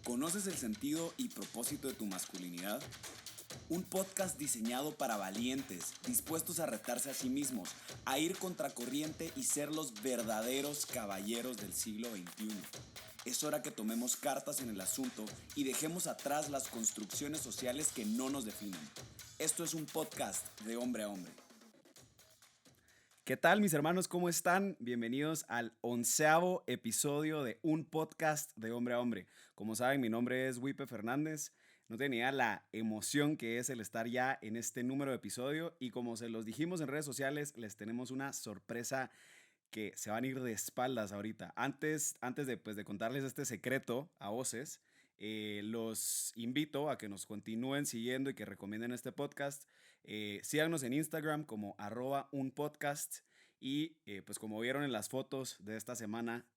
¿Conoces el sentido y propósito de tu masculinidad? Un podcast diseñado para valientes, dispuestos a retarse a sí mismos, a ir contracorriente y ser los verdaderos caballeros del siglo XXI. Es hora que tomemos cartas en el asunto y dejemos atrás las construcciones sociales que no nos definen. Esto es un podcast de hombre a hombre. ¿Qué tal, mis hermanos? ¿Cómo están? Bienvenidos al 11º episodio de un podcast de hombre a hombre. Como saben, mi nombre es Wipe Fernández. No tenía la emoción que es el estar ya en este número de episodio y como se los dijimos en redes sociales, les tenemos una sorpresa que se van a ir de espaldas ahorita. Antes de contarles este secreto a voces, los invito a que nos continúen siguiendo y que recomienden este podcast. Síganos en Instagram como @unpodcast y pues como vieron en las fotos de esta semana,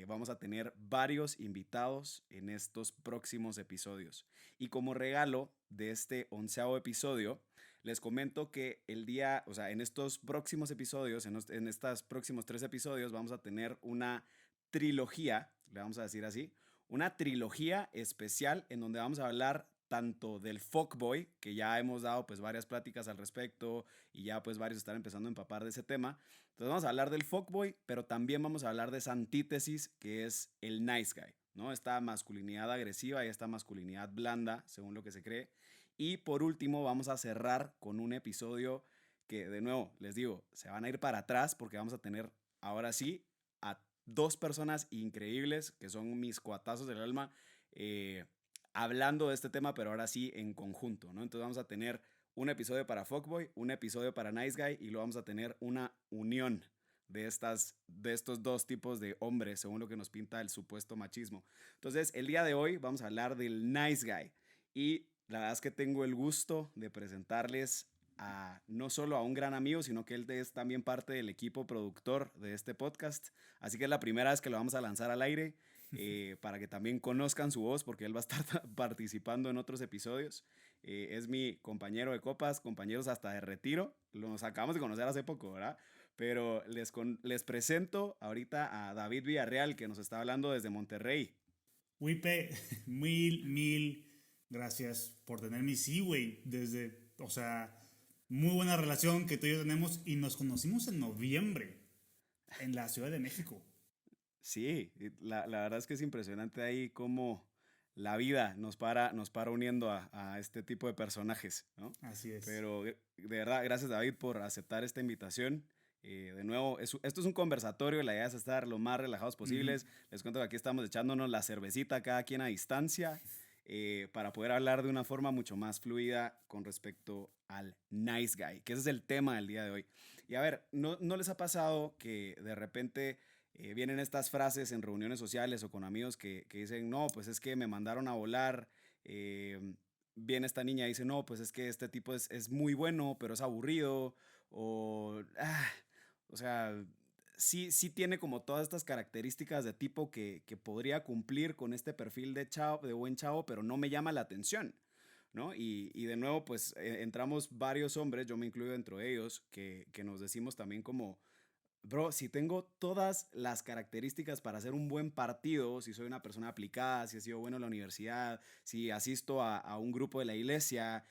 vamos a tener varios invitados en estos próximos episodios. Y como regalo de este 11º episodio, les comento que en estos próximos episodios, en estos próximos 3 episodios, vamos a tener una trilogía, le vamos a decir así, una trilogía especial en donde vamos a hablar tanto del fuckboy, que ya hemos dado pues varias pláticas al respecto y ya pues varios están empezando a empapar de ese tema. Entonces vamos a hablar del fuckboy, pero también vamos a hablar de esa antítesis que es el nice guy, ¿no? Esta masculinidad agresiva y esta masculinidad blanda, según lo que se cree. Y por último vamos a cerrar con un episodio que de nuevo les digo, se van a ir para atrás porque vamos a tener ahora sí a dos personas increíbles que son mis cuatazos del alma hablando de este tema, pero ahora sí en conjunto, ¿no? Entonces vamos a tener un episodio para Fuckboy, un episodio para Nice Guy y luego vamos a tener una unión de estos dos tipos de hombres, según lo que nos pinta el supuesto machismo. Entonces, el día de hoy vamos a hablar del Nice Guy y la verdad es que tengo el gusto de presentarles no solo a un gran amigo, sino que él es también parte del equipo productor de este podcast. Así que es la primera vez que lo vamos a lanzar al aire para que también conozcan su voz, porque él va a estar participando en otros episodios. Es mi compañero de copas, compañeros hasta de retiro. Los acabamos de conocer hace poco, ¿verdad? Pero les presento ahorita a David Villarreal, que nos está hablando desde Monterrey. Wipe, mil gracias por tenerme. Sí, güey, muy buena relación que tú y yo tenemos y nos conocimos en noviembre en la Ciudad de México. Sí, la verdad es que es impresionante ahí cómo la vida nos para uniendo a este tipo de personajes, ¿no? Así es. Pero de verdad, gracias David por aceptar esta invitación. De nuevo, esto es un conversatorio, la idea es estar lo más relajados posibles. Les cuento que aquí estamos echándonos la cervecita cada quien a distancia para poder hablar de una forma mucho más fluida con respecto al nice guy, que ese es el tema del día de hoy. Y a ver, ¿no les ha pasado que de repente vienen estas frases en reuniones sociales o con amigos que dicen, no, pues es que me mandaron a volar? Viene esta niña y dice, no, pues es que este tipo es muy bueno, pero es aburrido, o sea, sí tiene como todas estas características de tipo que podría cumplir con este perfil de chavo, de buen chavo, pero no me llama la atención, ¿no? Y de nuevo, pues entramos varios hombres, yo me incluyo dentro de ellos, que nos decimos también como, bro, si tengo todas las características para hacer un buen partido, si soy una persona aplicada, si he sido bueno en la universidad, si asisto a un grupo de la iglesia,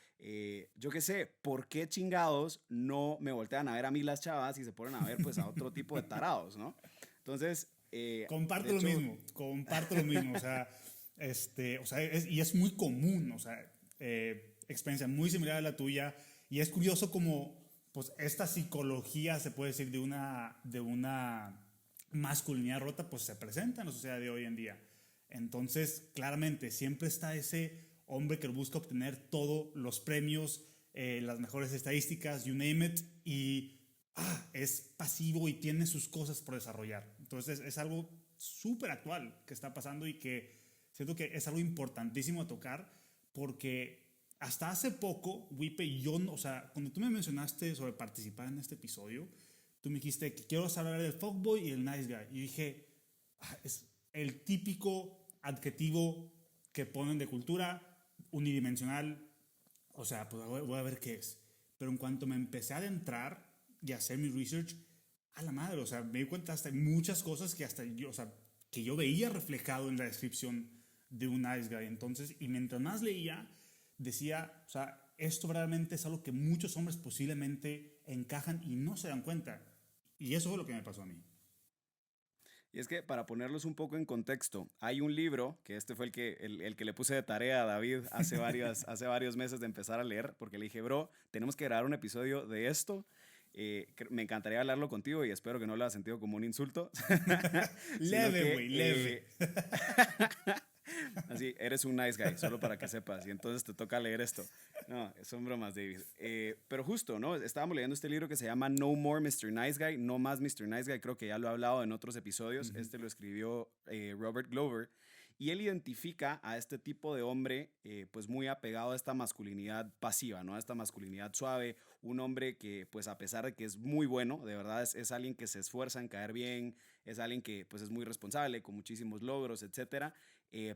yo qué sé, ¿por qué chingados no me voltean a ver a mí las chavas y se ponen a ver pues a otro tipo de tarados, ¿no? Entonces, de hecho, Comparto lo mismo, y es muy común, experiencia muy similar a la tuya, y es curioso como, pues, esta psicología, se puede decir, de una masculinidad rota, pues se presenta en la sociedad de hoy en día. Entonces, claramente, siempre está ese hombre que busca obtener todos los premios, las mejores estadísticas, you name it, y es pasivo y tiene sus cosas por desarrollar. Entonces es algo súper actual que está pasando y que siento que es algo importantísimo a tocar porque hasta hace poco, Wipe, cuando tú me mencionaste sobre participar en este episodio, tú me dijiste que quiero hablar del fuckboy y el nice guy. Y yo dije, es el típico adjetivo que ponen de cultura, unidimensional, pues voy a ver qué es. Pero en cuanto me empecé a adentrar y hacer mi research, a la madre, me di cuenta hasta muchas cosas que hasta yo, que yo veía reflejado en la descripción de un nice guy. Entonces, y mientras más leía, decía, o sea, esto realmente es algo que muchos hombres posiblemente encajan y no se dan cuenta. Y eso fue lo que me pasó a mí. Y es que para ponerlos un poco en contexto, hay un libro, que este fue el que le puse de tarea a David hace varios meses de empezar a leer, porque le dije, bro, tenemos que grabar un episodio de esto. Me encantaría hablarlo contigo y espero que no lo hayas sentido como un insulto. Sino Leve, que güey, leve. así, eres un nice guy, solo para que sepas. Y entonces te toca leer esto. No, son bromas, David. Pero justo, ¿no? Estábamos leyendo este libro que se llama No More Mr. Nice Guy, No Más Mr. Nice Guy. Creo que ya lo he hablado en otros episodios. Este lo escribió Robert Glover. Y él identifica a este tipo de hombre, pues muy apegado a esta masculinidad pasiva, ¿no? A esta masculinidad suave. Un hombre que, pues a pesar de que es muy bueno, de verdad es alguien que se esfuerza en caer bien, es alguien que, pues es muy responsable, con muchísimos logros, etcétera.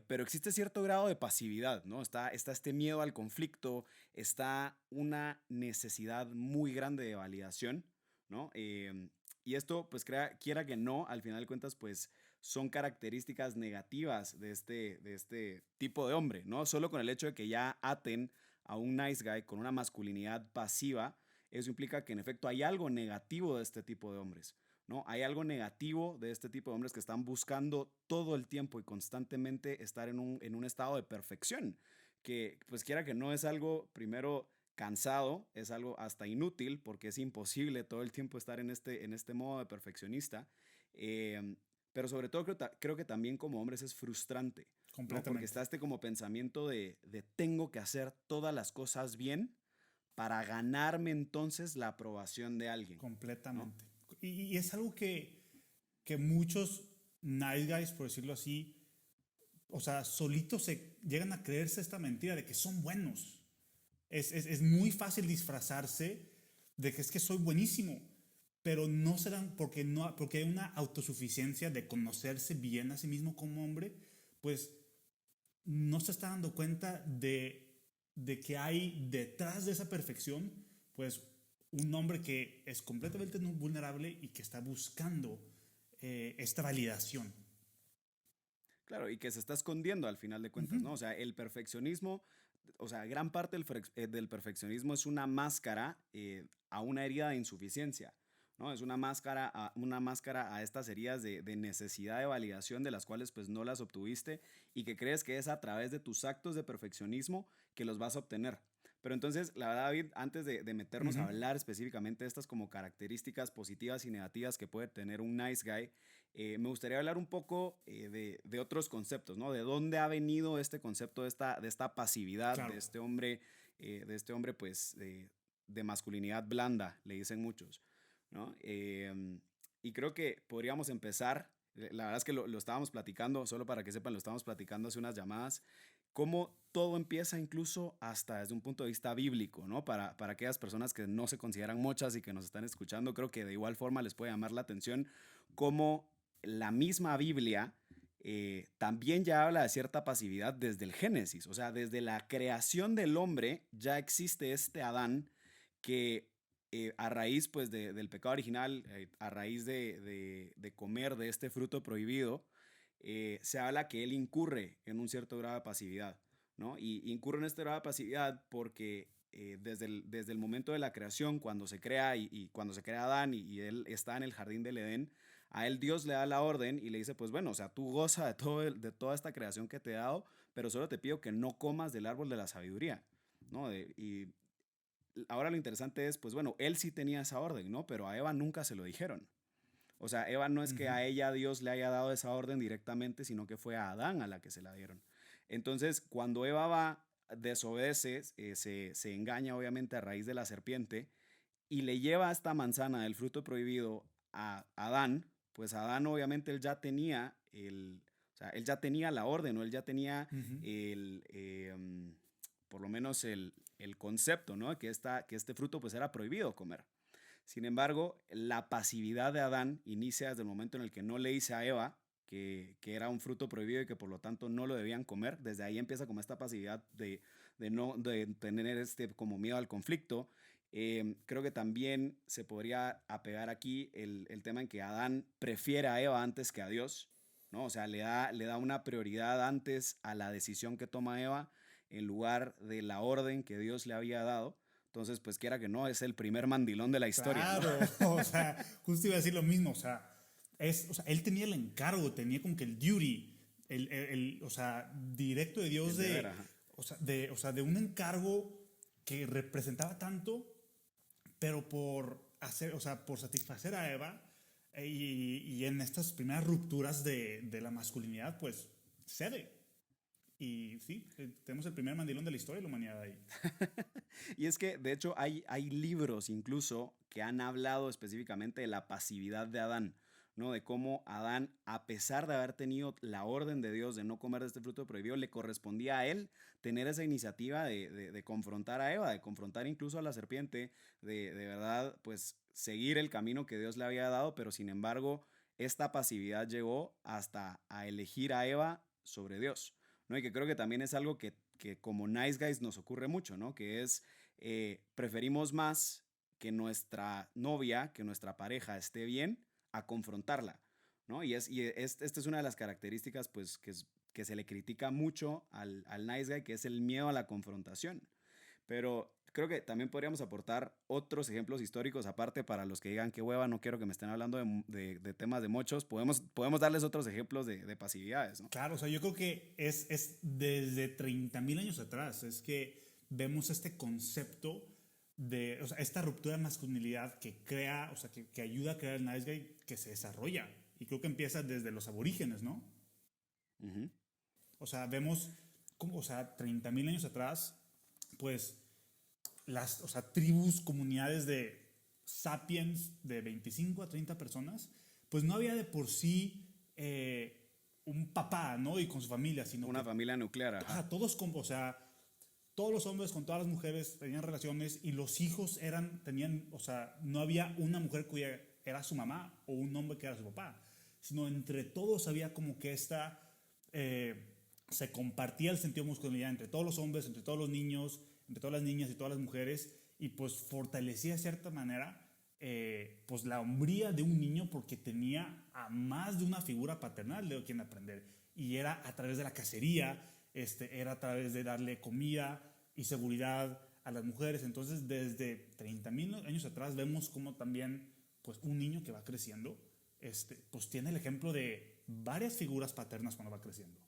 Pero existe cierto grado de pasividad, ¿no? Está este miedo al conflicto, está una necesidad muy grande de validación, ¿no? Y esto, pues, quiera que no, al final de cuentas, pues, son características negativas de este tipo de hombre, ¿no? Solo con el hecho de que ya aten a un nice guy con una masculinidad pasiva, eso implica que en efecto hay algo negativo de este tipo de hombres. ¿No? Hay algo negativo de este tipo de hombres que están buscando todo el tiempo y constantemente estar en un estado de perfección, que pues quiera que no es algo primero cansado, es algo hasta inútil porque es imposible todo el tiempo estar en este modo de perfeccionista, eh, pero sobre todo creo que también como hombres es frustrante, ¿no? Porque Completamente. está este como pensamiento de tengo que hacer todas las cosas bien para ganarme entonces la aprobación de alguien, ¿no? Completamente. Y es algo que muchos nice guys, por decirlo así, o sea, solitos se llegan a creerse esta mentira de que son buenos. Es muy fácil disfrazarse de que es que soy buenísimo, pero no se dan, porque, no, porque hay una autosuficiencia de conocerse bien a sí mismo como hombre, pues no se está dando cuenta de que hay detrás de esa perfección, pues un hombre que es completamente vulnerable y que está buscando esta validación. Claro, y que se está escondiendo al final de cuentas, ¿no? O sea, el perfeccionismo, o sea, gran parte del perfeccionismo es una máscara a una herida de insuficiencia, ¿no? Es una máscara a estas heridas de necesidad de validación de las cuales pues no las obtuviste y que crees que es a través de tus actos de perfeccionismo que los vas a obtener. Pero entonces, la verdad, David, antes de meternos a hablar específicamente de estas como características positivas y negativas que puede tener un nice guy, me gustaría hablar un poco de otros conceptos, ¿no? De dónde ha venido este concepto de esta pasividad, Claro. de este hombre, pues, de masculinidad blanda, le dicen muchos, ¿no? Y creo que podríamos empezar, la verdad es que lo estábamos platicando, solo para que sepan, lo estábamos platicando hace unas llamadas, cómo todo empieza incluso hasta desde un punto de vista bíblico, ¿no? Para aquellas personas que no se consideran muchas y que nos están escuchando, creo que de igual forma les puede llamar la atención cómo la misma Biblia también ya habla de cierta pasividad desde el Génesis, o sea, desde la creación del hombre ya existe este Adán que a raíz pues del pecado original, a raíz de comer de este fruto prohibido, se habla que él incurre en un cierto grado de pasividad, ¿no? Y incurre en este grado de pasividad porque desde el momento de la creación, cuando se crea y cuando se crea Adán y él está en el jardín del Edén, a él Dios le da la orden y le dice, pues bueno, o sea, tú goza de toda esta creación que te he dado, pero solo te pido que no comas del árbol de la sabiduría, ¿no? Y ahora lo interesante es, pues bueno, él sí tenía esa orden, ¿no? Pero a Eva nunca se lo dijeron. O sea, Eva no es que a ella Dios le haya dado esa orden directamente, sino que fue a Adán a la que se la dieron. Entonces, cuando Eva va, desobedece, se engaña obviamente a raíz de la serpiente y le lleva esta manzana del fruto prohibido a Adán, pues Adán obviamente él ya tenía o sea, él ya tenía la orden, o él ya tenía el, por lo menos el concepto, ¿no? Que este fruto pues era prohibido comer. Sin embargo, la pasividad de Adán inicia desde el momento en el que no le dice a Eva que era un fruto prohibido y que por lo tanto no lo debían comer. Desde ahí empieza como esta pasividad de tener este como miedo al conflicto. Creo que también se podría apegar aquí el tema en que Adán prefiere a Eva antes que a Dios, ¿no? O sea, le da una prioridad antes a la decisión que toma Eva en lugar de la orden que Dios le había dado. Entonces, pues quiera que no, es el primer mandilón de la historia, Claro, ¿no? o sea, justo iba a decir lo mismo, o sea, él tenía el encargo, tenía como que el duty, o sea, directo de Dios El deber, ajá. o sea, de un encargo que representaba tanto, pero o sea, por satisfacer a Eva y en estas primeras rupturas de la masculinidad, pues cede. Y sí, tenemos el primer mandilón de la historia de la humanidad ahí. Y es que, de hecho, hay libros incluso que han hablado específicamente de la pasividad de Adán, ¿no? De cómo Adán, a pesar de haber tenido la orden de Dios de no comer de este fruto prohibido, le correspondía a él tener esa iniciativa de confrontar a Eva, de confrontar incluso a la serpiente, de verdad, pues, seguir el camino que Dios le había dado, pero sin embargo, esta pasividad llegó hasta a elegir a Eva sobre Dios, ¿no? Y que creo que también es algo que como nice guys nos ocurre mucho, ¿no? Que es, preferimos más que nuestra novia, que nuestra pareja esté bien a confrontarla, ¿no? Esta es una de las características, pues, que se le critica mucho al nice guy, que es el miedo a la confrontación. Pero creo que también podríamos aportar otros ejemplos históricos aparte para los que digan que hueva, no quiero que me estén hablando de temas de mochos. Podemos darles otros ejemplos de pasividades, ¿no? Claro, o sea, yo creo que es desde 30,000 años atrás, es que vemos este concepto de, o sea, esta ruptura de masculinidad que crea, o sea, que ayuda a crear el nice guy que se desarrolla. Y creo que empieza desde los aborígenes, ¿no? Ujú. O sea, vemos como, o sea, 30,000 años atrás, pues, o sea, tribus, comunidades de sapiens de 25 a 30 personas, pues no había de por sí un papá, ¿no? Y con su familia, sino Una que familia nuclear, ajá. todos, o sea, todos los hombres con todas las mujeres tenían relaciones y los hijos tenían, o sea, no había una mujer cuya era su mamá o un hombre que era su papá, sino entre todos había como que se compartía el sentido de masculinidad entre todos los hombres, entre todos los niños, entre todas las niñas y todas las mujeres, y pues fortalecía de cierta manera pues la hombría de un niño porque tenía a más de una figura paternal de quien aprender. Y era a través de la cacería, era a través de darle comida y seguridad a las mujeres. Entonces, desde 30,000 años atrás vemos cómo también pues, un niño que va creciendo pues tiene el ejemplo de varias figuras paternas cuando va creciendo.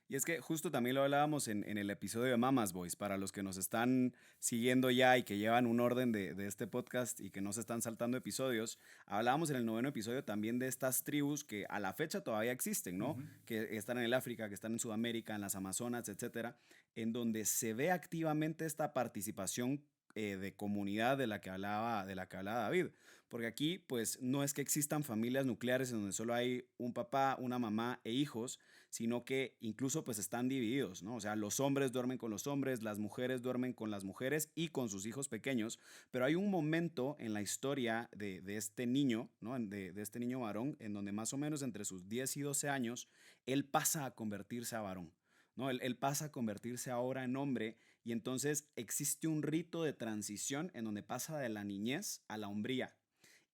Y es que justo también lo hablábamos en el episodio de Mamas Boys, para los que nos están siguiendo ya y que llevan un orden de este podcast y que no se están saltando episodios, hablábamos en el 9º episodio también de estas tribus que a la fecha todavía existen, ¿no? Que están en el África, que están en Sudamérica, en las Amazonas, etcétera, en donde se ve activamente esta participación de comunidad de la que hablaba David. Porque aquí, pues, no es que existan familias nucleares en donde solo hay un papá, una mamá e hijos, sino que incluso pues están divididos, ¿no? O sea, los hombres duermen con los hombres, las mujeres duermen con las mujeres y con sus hijos pequeños, pero hay un momento en la historia de este niño, ¿no? De este niño varón, en donde más o menos entre sus 10 y 12 años, él pasa a convertirse a varón. ¿No? Él pasa a convertirse ahora en hombre y entonces existe un rito de transición en donde pasa de la niñez a la hombría.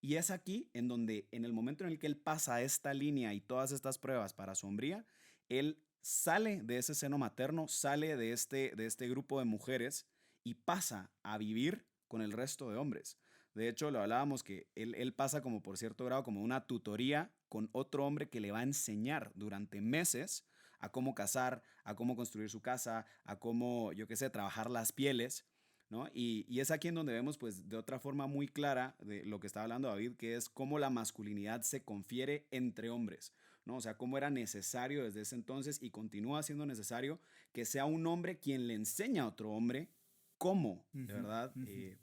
Y es aquí en donde, en el momento en el que él pasa esta línea y todas estas pruebas para su hombría, él sale de ese seno materno, sale de este grupo de mujeres y pasa a vivir con el resto de hombres. De hecho, lo hablábamos que él pasa como por cierto grado, como una tutoría con otro hombre que le va a enseñar durante meses a cómo cazar, a cómo construir su casa, a cómo, yo qué sé, trabajar las pieles, ¿no? Y es aquí en donde vemos, pues, de otra forma muy clara de lo que estaba hablando David, que es cómo la masculinidad se confiere entre hombres, ¿no? O sea, cómo era necesario desde ese entonces y continúa siendo necesario que sea un hombre quien le enseña a otro hombre cómo, de verdad,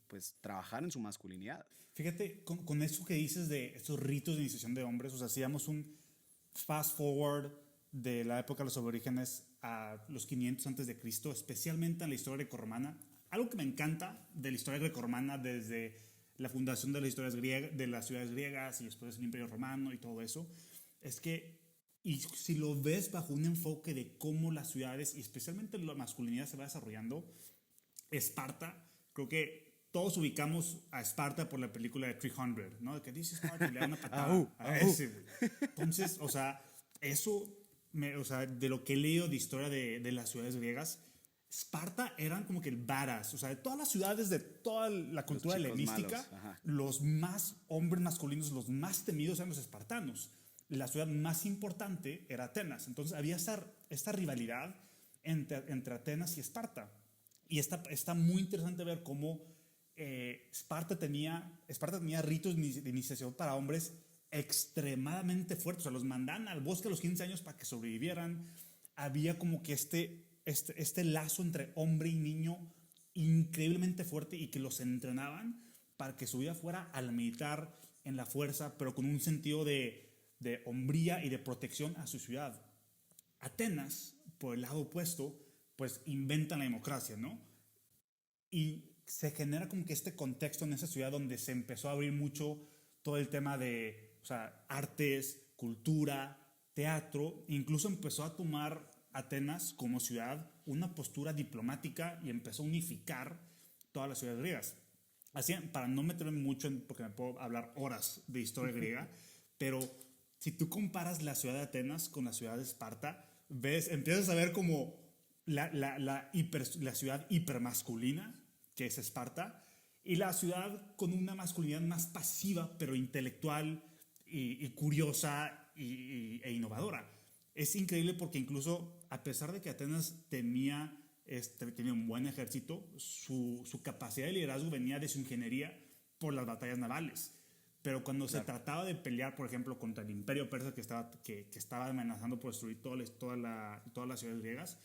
pues, trabajar en su masculinidad. Fíjate, con eso que dices de estos ritos de iniciación de hombres, o sea, hacíamos un fast forward de la época de los aborígenes a los 500 antes de Cristo, especialmente en la historia grecorromana. Algo que me encanta de la historia grecorromana desde la fundación de las de las ciudades griegas y después el Imperio Romano y todo eso, es que, y si lo ves bajo un enfoque de cómo las ciudades y especialmente la masculinidad se va desarrollando, Esparta, creo que todos ubicamos a Esparta por la película de 300, ¿no? De que dice Esparta y le da una patada a ese, güey. Entonces, o sea, eso, o sea, de lo que he leído de historia de las ciudades griegas, Esparta eran como que el badass, o sea, de todas las ciudades, de toda la cultura helenística, los más hombres masculinos, los más temidos eran los espartanos. La ciudad más importante era Atenas. Entonces había esta rivalidad entre Atenas y Esparta. Y está muy interesante ver cómo Esparta tenía ritos de iniciación para hombres extremadamente fuertes. O sea, los mandaban al bosque a los 15 años para que sobrevivieran. Había como que este lazo entre hombre y niño increíblemente fuerte y que los entrenaban para que su vida fuera al militar, en la fuerza, pero con un sentido de hombría y de protección a su ciudad. Atenas, por el lado opuesto, pues inventan la democracia, ¿no? Y se genera como que este contexto en esa ciudad donde se empezó a abrir mucho todo el tema de, o sea, artes, cultura, teatro, incluso empezó a tomar Atenas como ciudad una postura diplomática y empezó a unificar todas las ciudades griegas. Así, para no meterme mucho porque me puedo hablar horas de historia griega, pero si tú comparas la ciudad de Atenas con la ciudad de Esparta, empiezas a ver como la ciudad hipermasculina, que es Esparta, y la ciudad con una masculinidad más pasiva, pero intelectual y curiosa e innovadora. Es increíble porque incluso a pesar de que Atenas tenía un buen ejército, su capacidad de liderazgo venía de su ingeniería por las batallas navales. Pero cuando se trataba de pelear, por ejemplo, contra el imperio persa que estaba amenazando por destruir todas las ciudades griegas,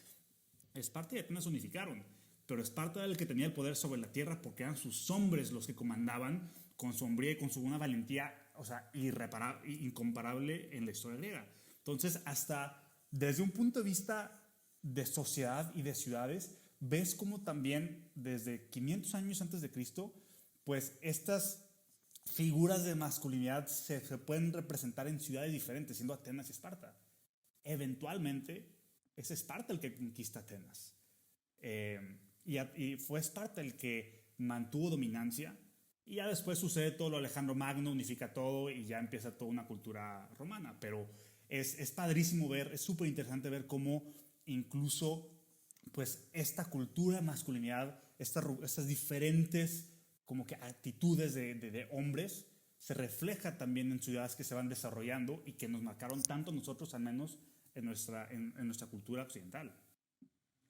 Esparta y Atenas se unificaron. Pero Esparta era el que tenía el poder sobre la tierra porque eran sus hombres los que comandaban con su hombría y con una valentía, o sea, incomparable en la historia griega. Entonces, hasta desde un punto de vista de sociedad y de ciudades, ves como también desde 500 años antes de Cristo, pues estas figuras de masculinidad se pueden representar en ciudades diferentes, siendo Atenas y Esparta. Eventualmente es Esparta el que conquista Atenas. Y fue Esparta el que mantuvo dominancia. Y ya después sucede todo lo Alejandro Magno, unifica todo y ya empieza toda una cultura romana. Pero es padrísimo ver, es súper interesante ver cómo incluso pues esta cultura de masculinidad, estas diferentes como que actitudes de hombres se refleja también en ciudades que se van desarrollando y que nos marcaron tanto nosotros, al menos en nuestra cultura occidental.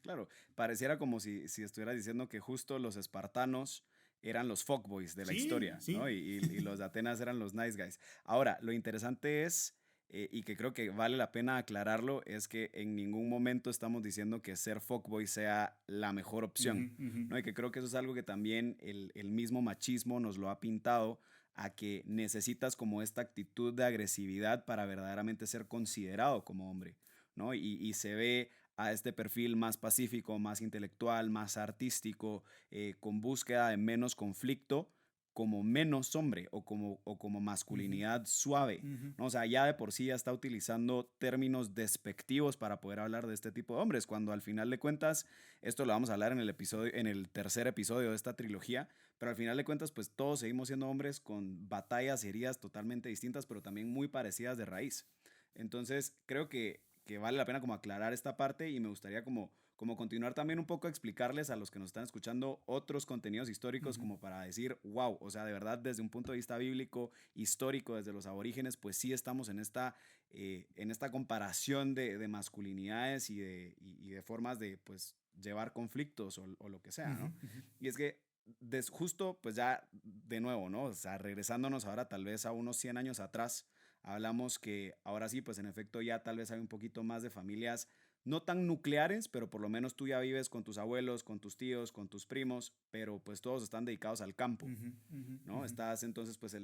Claro, pareciera como si estuvieras diciendo que justo los espartanos eran los fuckboys de la historia, sí. ¿no? Y los de Atenas eran los nice guys. Ahora, lo interesante es, y que creo que vale la pena aclararlo, es que en ningún momento estamos diciendo que ser fuckboy sea la mejor opción, ¿no? Y que creo que eso es algo que también el mismo machismo nos lo ha pintado a que necesitas como esta actitud de agresividad para verdaderamente ser considerado como hombre, ¿no? Y se ve a este perfil más pacífico, más intelectual, más artístico, con búsqueda de menos conflicto, como menos hombre o como masculinidad suave, ¿no? O sea, ya de por sí ya está utilizando términos despectivos para poder hablar de este tipo de hombres, cuando al final de cuentas, esto lo vamos a hablar en el tercer episodio de esta trilogía, pero al final de cuentas, pues todos seguimos siendo hombres con batallas y heridas totalmente distintas, pero también muy parecidas de raíz. Entonces, creo que vale la pena como aclarar esta parte y me gustaría como continuar también un poco a explicarles a los que nos están escuchando otros contenidos históricos como para decir, wow, o sea, de verdad desde un punto de vista bíblico, histórico, desde los aborígenes, pues sí estamos en esta comparación de masculinidades y de formas de pues llevar conflictos o lo que sea, ¿no? Y es que justo pues ya de nuevo, ¿no? O sea, regresándonos ahora tal vez a unos 100 años atrás, hablamos que ahora sí, pues en efecto ya tal vez hay un poquito más de familias no tan nucleares, pero por lo menos tú ya vives con tus abuelos, con tus tíos, con tus primos, pero pues todos están dedicados al campo, ¿no? Estás entonces pues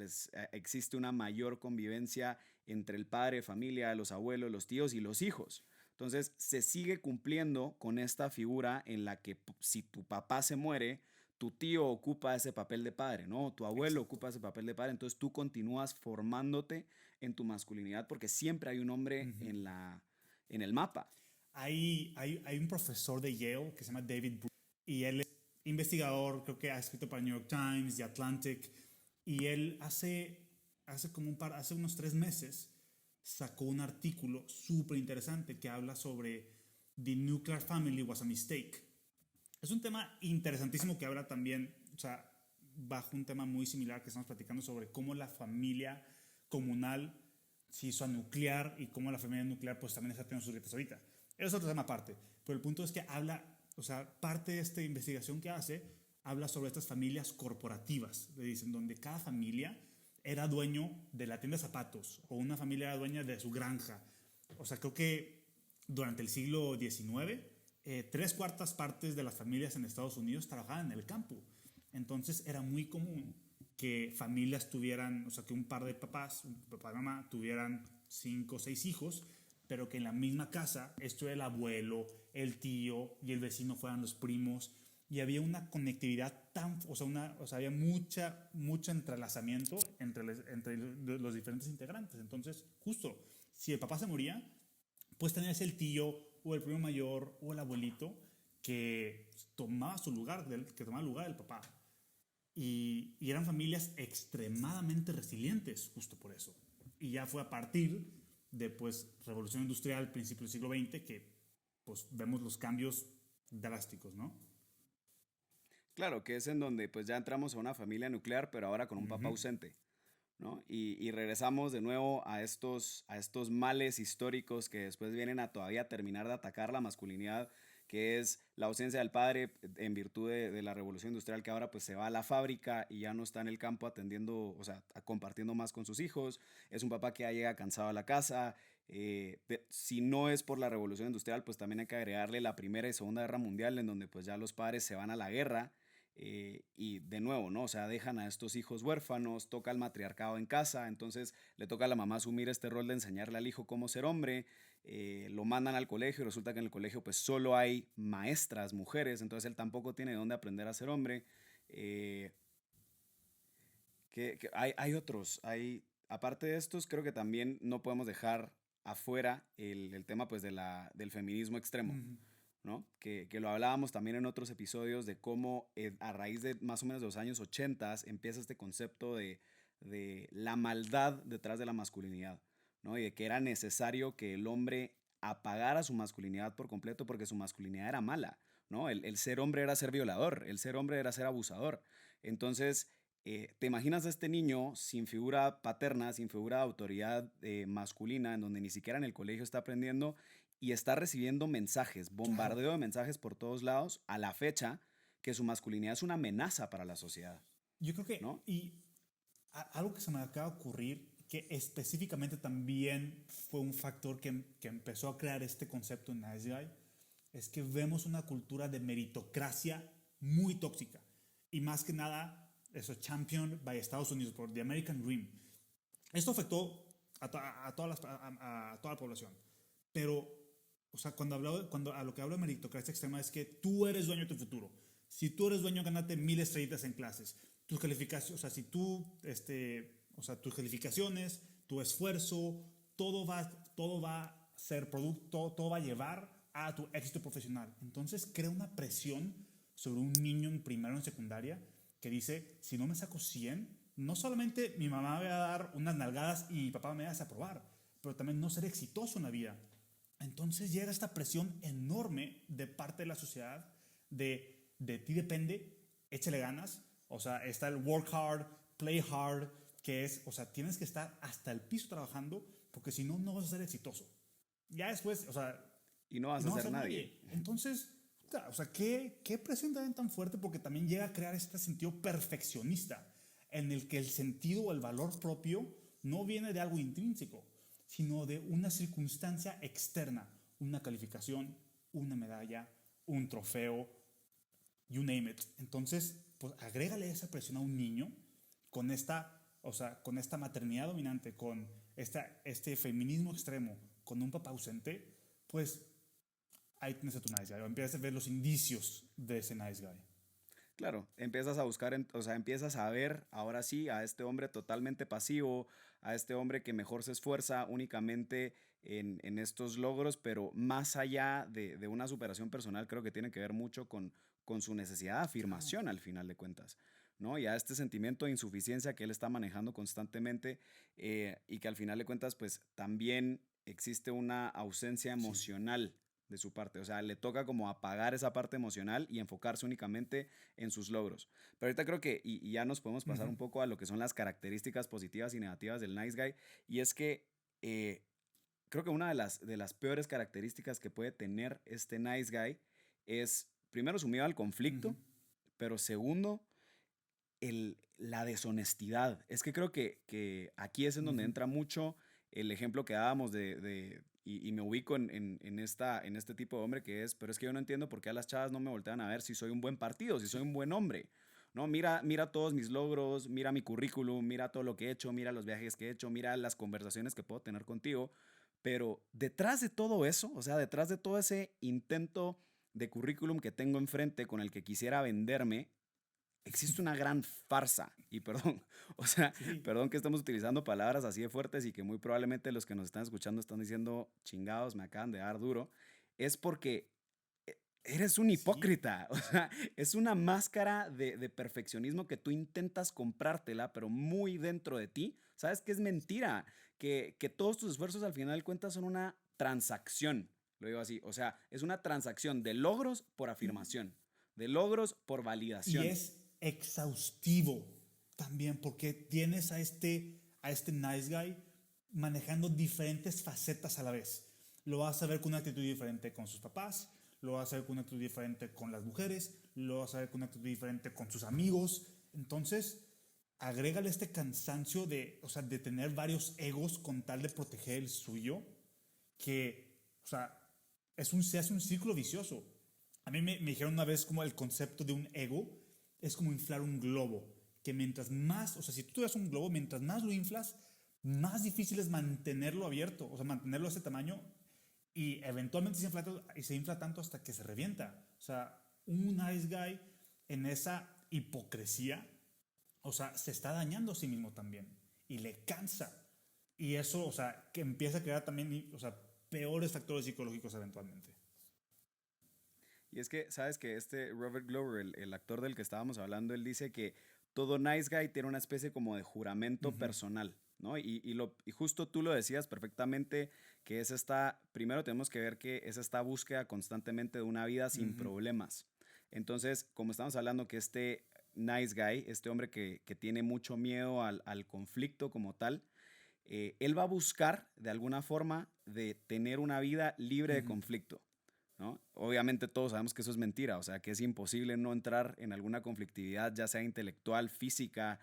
existe una mayor convivencia entre el padre, familia, los abuelos, los tíos y los hijos. Entonces se sigue cumpliendo con esta figura en la que si tu papá se muere, tu tío ocupa ese papel de padre, ¿no? Tu abuelo ocupa ese papel de padre, entonces tú continúas formándote en tu masculinidad porque siempre hay un hombre en el mapa. Hay un profesor de Yale que se llama David Bruce y él es investigador, creo que ha escrito para New York Times, The Atlantic, y él hace unos 3 meses sacó un artículo súper interesante que habla sobre The Nuclear Family Was a Mistake. Es un tema interesantísimo que habla también, o sea, bajo un tema muy similar que estamos platicando sobre cómo la familia comunal se hizo a nuclear y cómo la familia nuclear pues también está teniendo sus retos ahorita. Eso es otro tema aparte, pero el punto es que habla, o sea, parte de esta investigación que hace, habla sobre estas familias corporativas, le dicen, donde cada familia era dueño de la tienda de zapatos o una familia era dueña de su granja. O sea, creo que durante el siglo XIX, tres cuartas partes de las familias en Estados Unidos trabajaban en el campo. Entonces era muy común que familias tuvieran, o sea, que un par de papás, un papá y mamá, tuvieran 5 o 6 hijos, pero que en la misma casa estuviera el abuelo, el tío y el vecino fueran los primos. Y había una conectividad tan, o sea había mucho entrelazamiento entre los diferentes integrantes. Entonces, justo, si el papá se moría, pues tenías el tío o el primo mayor o el abuelito que tomaba su lugar, que tomaba el lugar del papá. Y eran familias extremadamente resilientes, justo por eso. Y ya fue a partir de pues, Revolución Industrial, principio del siglo XX, que pues, vemos los cambios drásticos, ¿no? Claro, que es en donde pues ya entramos a una familia nuclear, pero ahora con un papá Ujú. ausente, ¿no? Y regresamos de nuevo a estos males históricos que después vienen a todavía terminar de atacar la masculinidad, que es la ausencia del padre en virtud de la revolución industrial, que ahora pues se va a la fábrica y ya no está en el campo atendiendo, o sea, compartiendo más con sus hijos. Es un papá que ya llega cansado a la casa. Si no es por la revolución industrial, pues también hay que agregarle la Primera y Segunda Guerra Mundial, en donde pues ya los padres se van a la guerra y de nuevo, ¿no? O sea, dejan a estos hijos huérfanos, toca el matriarcado en casa, entonces le toca a la mamá asumir este rol de enseñarle al hijo cómo ser hombre, lo mandan al colegio y resulta que en el colegio pues solo hay maestras, mujeres, entonces él tampoco tiene de dónde aprender a ser hombre. Eh, hay otros, aparte de estos, creo que también no podemos dejar afuera el tema pues del feminismo extremo, Ujú. ¿no? Que lo hablábamos también en otros episodios de cómo a raíz de más o menos de los años 80 empieza este concepto de la maldad detrás de la masculinidad, ¿no? Y de que era necesario que el hombre apagara su masculinidad por completo porque su masculinidad era mala, ¿no? El ser hombre era ser violador, el ser hombre era ser abusador. Entonces, ¿te imaginas a este niño sin figura paterna, sin figura de autoridad masculina, en donde ni siquiera en el colegio está aprendiendo y está recibiendo mensajes, Claro. bombardeo de mensajes por todos lados a la fecha que su masculinidad es una amenaza para la sociedad, Yo creo que, ¿no? y algo que se me acaba de ocurrir, que específicamente también fue un factor que empezó a crear este concepto en Nice Guy, es que vemos una cultura de meritocracia muy tóxica. Y más que nada, eso champion by Estados Unidos por The American Dream. Esto afectó a toda la población. Pero, o sea, a lo que hablo de meritocracia extrema es que tú eres dueño de tu futuro. Si tú eres dueño, gánate 1000 estrellitas en clases. Tus calificaciones, o sea, si tú, o sea, tus calificaciones, tu esfuerzo, todo va a ser producto, todo va a llevar a tu éxito profesional. Entonces crea una presión sobre un niño en primero o en secundaria que dice, si no me saco 100, no solamente mi mamá me va a dar unas nalgadas y mi papá me va a desaprobar, pero también no ser exitoso en la vida. Entonces llega esta presión enorme de parte de la sociedad de ti depende, échale ganas. O sea, está el work hard, play hard, que es, o sea, tienes que estar hasta el piso trabajando porque si no, no vas a ser exitoso. Ya después, o sea, Y no vas a no vas ser a ser nadie. nadie. Entonces, o sea, ¿qué presión también tan fuerte? Porque también llega a crear este sentido perfeccionista en el que el sentido o el valor propio no viene de algo intrínseco, sino de una circunstancia externa, una calificación, una medalla, un trofeo, you name it. Entonces, pues agrégale esa presión a un niño con esta, o sea, con esta maternidad dominante, con este feminismo extremo, con un papá ausente, pues ahí tienes a tu nice guy. O empiezas a ver los indicios de ese nice guy. Claro, empiezas a buscar, o sea, empiezas a ver ahora sí a este hombre totalmente pasivo, a este hombre que mejor se esfuerza únicamente en estos logros, pero más allá de una superación personal, creo que tiene que ver mucho con su necesidad de Claro. afirmación al final de cuentas, ¿no? Y a este sentimiento de insuficiencia que él está manejando constantemente y que al final de cuentas, pues también existe una ausencia Sí. emocional de su parte. O sea, le toca como apagar esa parte emocional y enfocarse únicamente en sus logros. Pero ahorita creo que, y ya nos podemos pasar Ujú. un poco a lo que son las características positivas y negativas del nice guy, y es que eh, creo que una de las peores características que puede tener este nice guy es, primero, su miedo al Ujú. conflicto, pero segundo, la deshonestidad. Es que creo que aquí es en donde Ujú. entra mucho el ejemplo que dábamos y me ubico en este tipo de hombre que es, pero es que yo no entiendo por qué a las chavas no me voltean a ver si soy un buen partido, si soy Sí. un buen hombre. No, mira todos mis logros, mira mi currículum, mira todo lo que he hecho, mira los viajes que he hecho, mira las conversaciones que puedo tener contigo. Pero detrás de todo eso, o sea, detrás de todo ese intento de currículum que tengo enfrente con el que quisiera venderme, existe una gran farsa. Y perdón, o sea, Sí. perdón que estamos utilizando palabras así de fuertes y que muy probablemente los que nos están escuchando están diciendo, chingados, me acaban de dar duro. Es porque eres un Sí. hipócrita. O sea, es una máscara de perfeccionismo que tú intentas comprártela, pero muy dentro de ti. Sabes que es mentira, que todos tus esfuerzos al final de cuentas son una transacción. Lo digo así. O sea, es una transacción de logros por afirmación, de logros por Y validación. es exhaustivo también porque tienes a este nice guy manejando diferentes facetas a la vez. Lo vas a ver con una actitud diferente con sus papás, lo vas a ver con una actitud diferente con las mujeres, lo vas a ver con una actitud diferente con sus amigos. Entonces, agrégale este cansancio de, o sea, de tener varios egos con tal de proteger el suyo, que, o sea, se hace un círculo vicioso. A mí me dijeron una vez como el concepto de un ego es como inflar un globo, que mientras más, o sea, si tú tuvieras un globo, mientras más lo inflas, más difícil es mantenerlo abierto, o sea, mantenerlo a ese tamaño y eventualmente se infla tanto hasta que se revienta. O sea, un nice guy en esa hipocresía, o sea, se está dañando a sí mismo también y le cansa. Y eso, o sea, que empieza a crear también, o sea, peores factores psicológicos eventualmente. Y es que, ¿sabes que este Robert Glover, el actor del que estábamos hablando, él dice que todo nice guy tiene una especie como de juramento Ujú. personal, ¿no? Y justo tú lo decías perfectamente, que es primero tenemos que ver que es esta búsqueda constantemente de una vida sin Ujú. problemas. Entonces, como estamos hablando que este nice guy, este hombre que tiene mucho miedo al conflicto como tal, él va a buscar de alguna forma de tener una vida libre de Ujú. conflicto, ¿no? Obviamente todos sabemos que eso es mentira, o sea, que es imposible no entrar en alguna conflictividad, ya sea intelectual, física,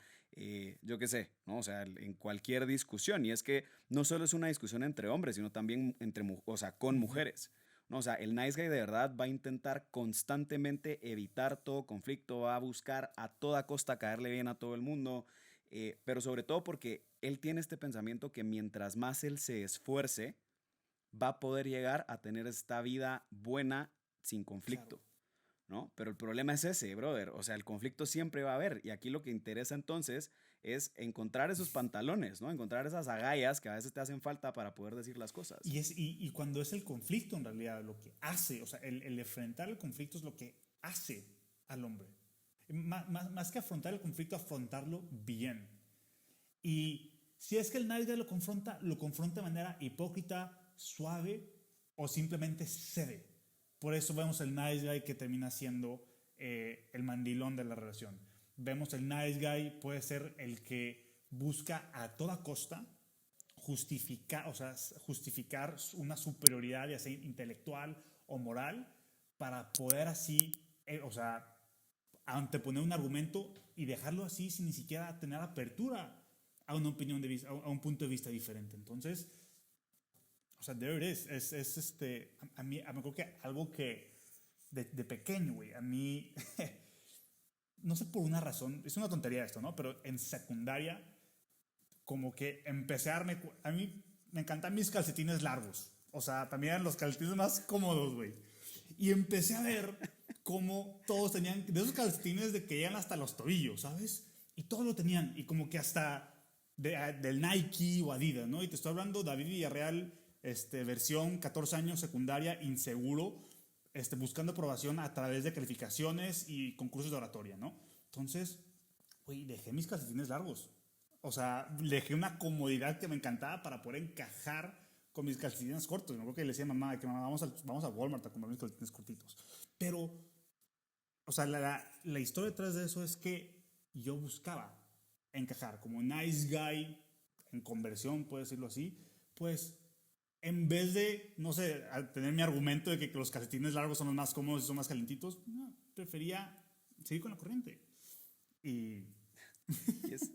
yo qué sé, ¿no? O sea, en cualquier discusión. Y es que no solo es una discusión entre hombres, sino también o sea, con Ujú. mujeres. No, o sea, el nice guy de verdad va a intentar constantemente evitar todo conflicto, va a buscar a toda costa caerle bien a todo el mundo, pero sobre todo porque él tiene este pensamiento que mientras más él se esfuerce, va a poder llegar a tener esta vida buena sin Claro. conflicto, ¿no? Pero el problema es ese, brother. O sea, el conflicto siempre va a haber. Y aquí lo que interesa entonces es encontrar esos pantalones, ¿no? Encontrar esas agallas que a veces te hacen falta para poder decir las cosas. Y cuando es el conflicto en realidad lo que hace, o sea, el enfrentar el conflicto es lo que hace al hombre. Más que afrontar el conflicto, afrontarlo bien. Y si es que el nice guy lo confronta de manera hipócrita, suave o simplemente cede. Por eso vemos el nice guy que termina siendo el mandilón de la relación. Vemos el nice guy puede ser el que busca a toda costa justificar, o sea, justificar una superioridad, ya sea intelectual o moral, para poder así, o sea, anteponer un argumento y dejarlo así sin ni siquiera tener apertura a una opinión de vista, a un punto de vista diferente. Entonces, o sea, there it is. A mí, me acuerdo que algo que de pequeño, güey, a mí, no sé por una razón, es una tontería esto, ¿no? Pero en secundaria, como que empecé a darme, a mí me encantan mis calcetines largos. O sea, también eran los calcetines más cómodos, güey. Y empecé a ver cómo todos tenían, de esos calcetines de que llegan hasta los tobillos, ¿sabes? Y todos lo tenían. Y como que hasta del Nike o Adidas, ¿no? Y te estoy hablando David Villarreal, versión 14 años, secundaria, inseguro, buscando aprobación a través de calificaciones y concursos de oratoria, ¿no? Entonces, güey, dejé mis calcetines largos. O sea, dejé una comodidad que me encantaba para poder encajar con mis calcetines cortos. Me acuerdo que le decía a mamá que mamá, vamos a Walmart a comprar mis calcetines cortitos. Pero, o sea, la historia detrás de eso es que yo buscaba encajar como nice guy en conversión, puedo decirlo así, pues en vez de, no sé, tener mi argumento de que los calcetines largos son los más cómodos y son más calentitos, no, prefería seguir con la corriente. Y Y es,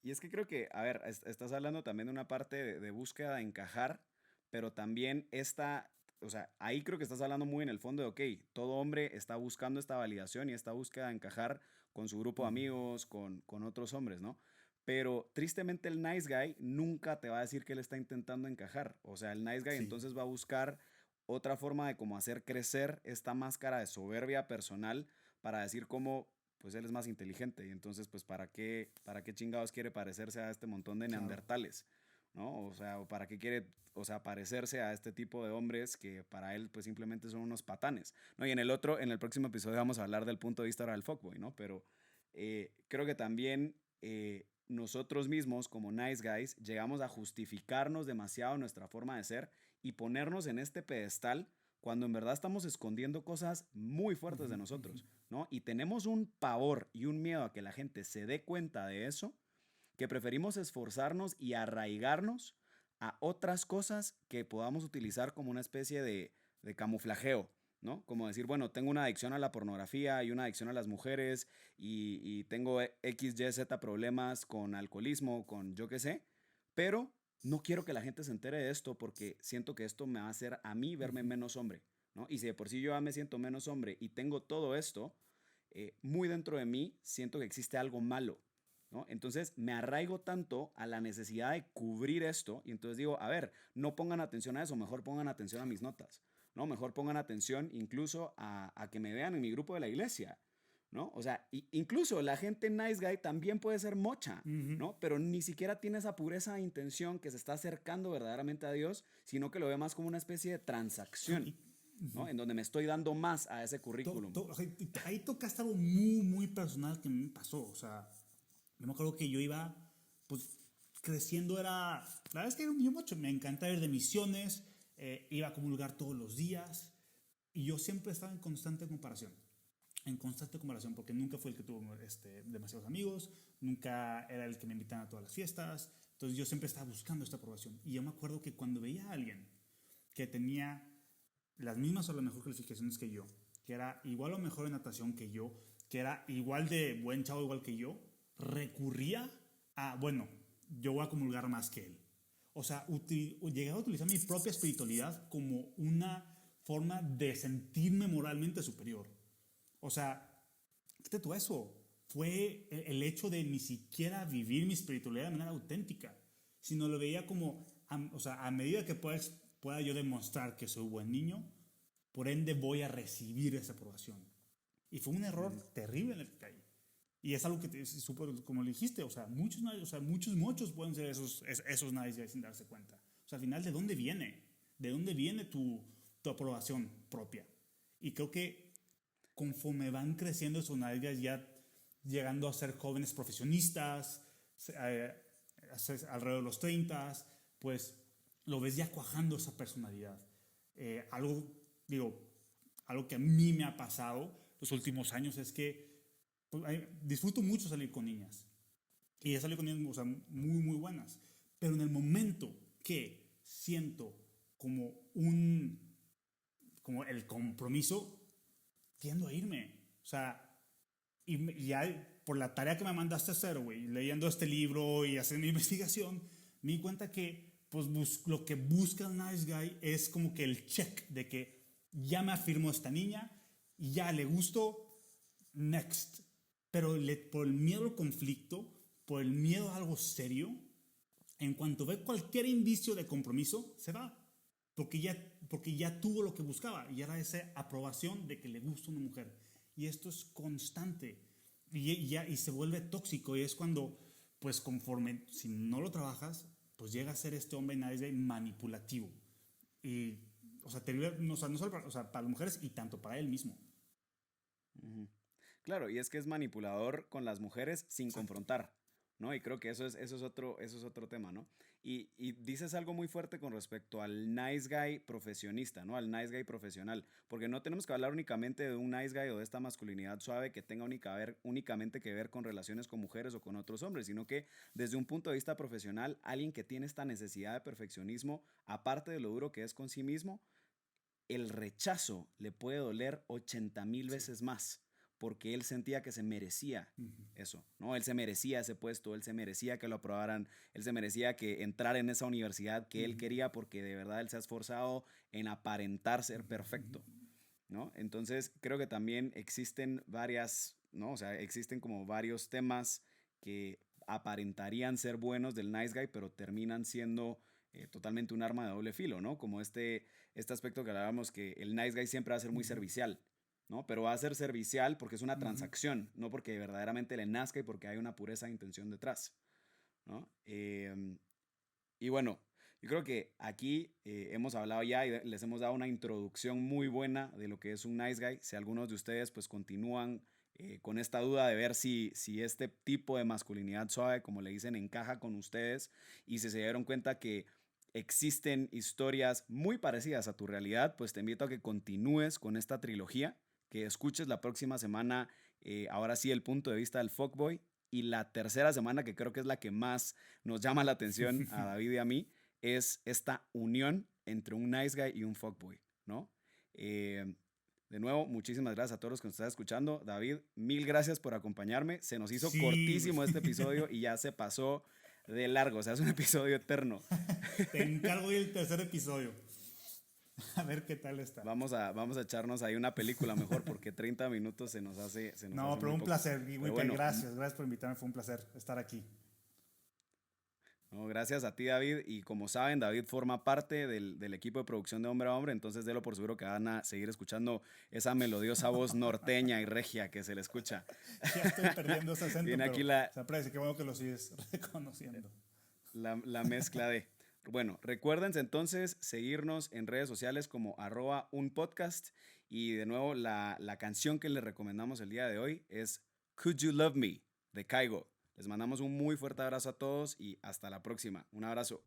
y es que creo que, a ver, estás hablando también de una parte de búsqueda de encajar, pero también esta, o sea, ahí creo que estás hablando muy en el fondo de, ok, todo hombre está buscando esta validación y esta búsqueda de encajar con su grupo de amigos, con otros hombres, ¿no? Pero tristemente el nice guy nunca te va a decir que él está intentando encajar. O sea, el nice guy sí, entonces va a buscar otra forma de cómo hacer crecer esta máscara de soberbia personal para decir cómo pues él es más inteligente y entonces pues para qué chingados quiere parecerse a este montón de claro. neandertales, ¿no? O sea, o para qué quiere, o sea, parecerse a este tipo de hombres que para él pues simplemente son unos patanes, ¿no? Y en el próximo episodio vamos a hablar del punto de vista ahora del fuckboy, ¿no? Pero creo que también nosotros mismos como nice guys llegamos a justificarnos demasiado nuestra forma de ser y ponernos en este pedestal cuando en verdad estamos escondiendo cosas muy fuertes de Ujú, ujú. nosotros, ¿no? Y tenemos un pavor y un miedo a que la gente se dé cuenta de eso, que preferimos esforzarnos y arraigarnos a otras cosas que podamos utilizar como una especie de camuflajeo, ¿no? Como decir, bueno, tengo una adicción a la pornografía y una adicción a las mujeres y tengo X, Y, Z problemas con alcoholismo, con yo qué sé, pero no quiero que la gente se entere de esto porque siento que esto me va a hacer a mí verme menos hombre, ¿no? Y si de por sí yo ya me siento menos hombre y tengo todo esto, muy dentro de mí siento que existe algo malo, ¿no? Entonces me arraigo tanto a la necesidad de cubrir esto y entonces digo, a ver, no pongan atención a eso, mejor pongan atención a mis notas, ¿no? Mejor pongan atención incluso a que me vean en mi grupo de la iglesia, ¿no? O sea, incluso la gente nice guy también puede ser mocha, Ujú. ¿no? Pero ni siquiera tiene esa pureza de intención que se está acercando verdaderamente a Dios, sino que lo ve más como una especie de Claro, transacción, ujú. ¿no? En donde me estoy dando más a ese currículum. O sea, ahí tocaste algo muy, muy personal que me pasó. O sea, yo me acuerdo que yo iba, pues, creciendo era, la verdad es que era un niño mucho, me encanta ir de misiones, iba a comulgar todos los días y yo siempre estaba en constante comparación, porque nunca fue el que tuvo demasiados amigos, nunca era el que me invitaban a todas las fiestas, entonces yo siempre estaba buscando esta aprobación. Y yo me acuerdo que cuando veía a alguien que tenía las mismas o las mejores calificaciones que yo, que era igual o mejor en natación que yo, que era igual de buen chavo igual que yo, recurría a, bueno, yo voy a comulgar más que él. O sea, llegaba a utilizar mi propia espiritualidad como una forma de sentirme moralmente superior. O sea, quítate tú eso. Fue el hecho de ni siquiera vivir mi espiritualidad de manera auténtica, sino lo veía como, o sea, a medida que pueda yo demostrar que soy buen niño, por ende voy a recibir esa aprobación. Y fue un error Ujú. terrible en el que caí. Y es algo que, como le dijiste, o sea, muchos pueden ser esos nice guys sin darse cuenta. O sea, al final, ¿de dónde viene? ¿De dónde viene tu aprobación propia? Y creo que conforme van creciendo esos nice guys, ya llegando a ser jóvenes profesionistas, eh, alrededor de los 30, pues lo ves ya cuajando esa personalidad. Algo, digo, algo que a mí me ha pasado los últimos años es que pues, disfruto mucho salir con niñas. Y he salido con niñas, o sea, muy, muy buenas. Pero en el momento que siento como como el compromiso, tiendo a irme. O sea, y ya por la tarea que me mandaste a hacer, güey, leyendo este libro y haciendo mi investigación, me di cuenta que pues lo que busca el nice guy es como que el check de que ya me afirmó esta niña, ya le gustó, next. Pero por el miedo al conflicto, por el miedo a algo serio, en cuanto ve cualquier indicio de compromiso, se va. Porque ya tuvo lo que buscaba y era esa aprobación de que le gusta una mujer. Y esto es constante y se vuelve tóxico y es cuando, pues conforme, si no lo trabajas, pues llega a ser este hombre nice manipulativo. Y, o sea, o sea, no solo para, o sea, para las mujeres y tanto para él mismo. Ujú. Claro, y es que es manipulador con las mujeres sin confrontar, ¿no? Y creo que eso es otro tema, ¿no? Y dices algo muy fuerte con respecto al nice guy profesionista, ¿no? Al nice guy profesional, porque no tenemos que hablar únicamente de un nice guy o de esta masculinidad suave que tenga únicamente que ver con relaciones con mujeres o con otros hombres, sino que desde un punto de vista profesional, alguien que tiene esta necesidad de perfeccionismo, aparte de lo duro que es con sí mismo, el rechazo le puede doler 80,000 Sí. veces más porque él sentía que se merecía Ujú. eso, ¿no? Él se merecía ese puesto, él se merecía que lo aprobaran, él se merecía que entrar en esa universidad que él Ujú. quería porque de verdad él se ha esforzado en aparentar ser Ujú. perfecto, ¿no? Entonces creo que también existen varias, ¿no? O sea, existen como varios temas que aparentarían ser buenos del nice guy, pero terminan siendo totalmente un arma de doble filo, ¿no? Como este aspecto que hablábamos, que el nice guy siempre va a ser muy Ujú. servicial, ¿no? Pero va a ser servicial porque es una Ujú. transacción, no porque verdaderamente le nazca y porque hay una pureza de intención detrás, ¿no? Y bueno, yo creo que aquí hemos hablado ya y les hemos dado una introducción muy buena de lo que es un nice guy. Si algunos de ustedes pues continúan con esta duda de ver si este tipo de masculinidad suave, como le dicen, encaja con ustedes y si se dieron cuenta que existen historias muy parecidas a tu realidad, pues te invito a que continúes con esta trilogía, que escuches la próxima semana, ahora sí, el punto de vista del fuckboy y la tercera semana, que creo que es la que más nos llama la atención a David y a mí, es esta unión entre un nice guy y un fuckboy, ¿no? Eh, de nuevo, muchísimas gracias a todos los que nos están escuchando. David, mil gracias por acompañarme. Se nos hizo Sí, cortísimo este episodio y ya se pasó de largo, o sea, es un episodio eterno. te encargo hoy el tercer episodio. A ver qué tal está. Vamos a echarnos ahí una película mejor porque 30 minutos se nos hace No, pero muy un poco. placer. Y Pero bueno, gracias por invitarme. Fue un placer estar aquí. no, gracias a ti, David. Y como saben, David forma parte del equipo de producción de Hombre a Hombre, entonces délo por seguro que van a seguir escuchando esa melodiosa voz norteña y regia que se le escucha. Ya estoy perdiendo ese acento, Viene pero aquí la, se aprecia. Qué bueno que lo sigues reconociendo. la mezcla de... Bueno, recuérdense entonces seguirnos en redes sociales como @unpodcast. Y de nuevo, la canción que les recomendamos el día de hoy es Could You Love Me de Kaigo. Les mandamos un muy fuerte abrazo a todos y hasta la próxima. Un abrazo.